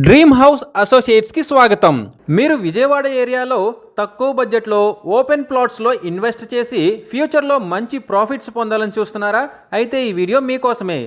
Dream house అసోసియేట్స్కి స్వాగతం. మీరు విజయవాడ ఏరియాలో తక్కువ బడ్జెట్లో ఓపెన్ ప్లాట్స్లో ఇన్వెస్ట్ చేసి ఫ్యూచర్లో మంచి ప్రాఫిట్స్ పొందాలని చూస్తున్నారా? అయితే ఈ వీడియో మీకోసమే.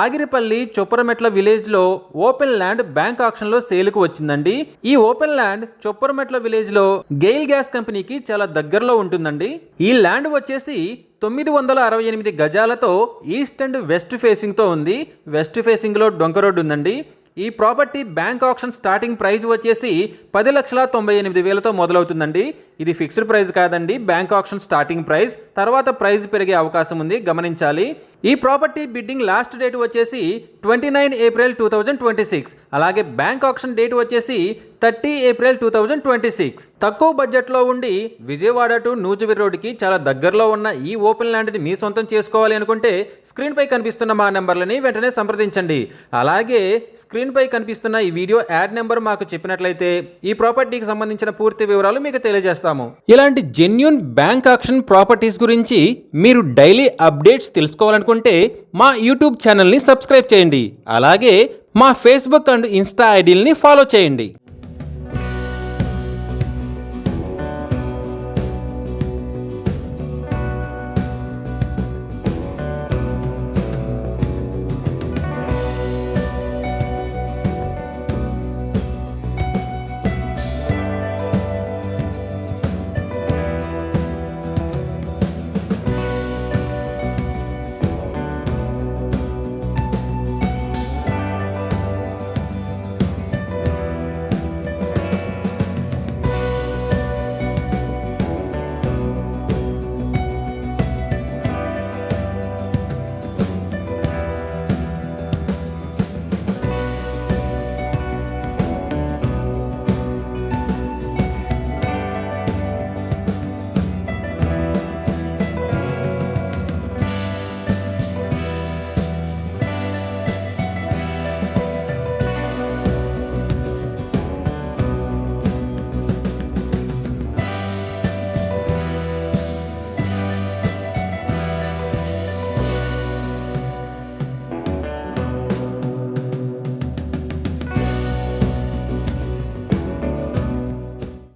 ఆగిరిపల్లి చొప్పరమెట్ల విలేజ్లో ఓపెన్ ల్యాండ్ బ్యాంక్ ఆక్షన్లో సేల్కు వచ్చిందండి. ఈ ఓపెన్ ల్యాండ్ చొప్పరమెట్ల విలేజ్లో గెయిల్ గ్యాస్ కంపెనీకి చాలా దగ్గరలో ఉంటుందండి. ఈ ల్యాండ్ వచ్చేసి 968 గజాలతో ఈస్ట్ అండ్ వెస్ట్ ఫేసింగ్తో ఉంది. వెస్ట్ ఫేసింగ్లో డొంక రోడ్డు ఉందండి. ఈ property bank auction starting prize వచ్చేసి 10,98,000తో మొదలవుతుందండి. ఇది ఫిక్స్డ్ ప్రైస్ కాదండి, బ్యాంక్ ఆక్షన్ స్టార్టింగ్ ప్రైస్. తర్వాత ప్రైస్ పెరిగే అవకాశం ఉంది, గమనించాలి. ఈ ప్రాపర్టీ బిడ్డింగ్ లాస్ట్ డేట్ వచ్చేసి 29 ఏప్రిల్ 2026. అలాగే బ్యాంక్ ఆక్షన్ డేట్ వచ్చేసి 30 ఏప్రిల్ 2026. తక్కువ బడ్జెట్లో ఉండి విజయవాడ టు నూజివీడు రోడ్డుకి చాలా దగ్గరలో ఉన్న ఈ ఓపెన్ ల్యాండ్ని మీ సొంతం చేసుకోవాలి అనుకుంటే స్క్రీన్పై కనిపిస్తున్న మా నెంబర్లని వెంటనే సంప్రదించండి. అలాగే స్క్రీన్పై కనిపిస్తున్న ఈ వీడియో యాడ్ నెంబర్ మాకు చెప్పినట్లయితే ఈ ప్రాపర్టీకి సంబంధించిన పూర్తి వివరాలు మీకు తెలియజేస్తాము. ఇలాంటి జెన్యూన్ బ్యాంక్ ఆక్షన్ ప్రాపర్టీస్ గురించి మీరు డైలీ అప్డేట్స్ తెలుసుకోవాలనుకుంటే మా యూట్యూబ్ ఛానల్ని సబ్స్క్రైబ్ చేయండి. అలాగే మా ఫేస్బుక్ అండ్ ఇన్స్టా ఐడీలని ఫాలో చేయండి.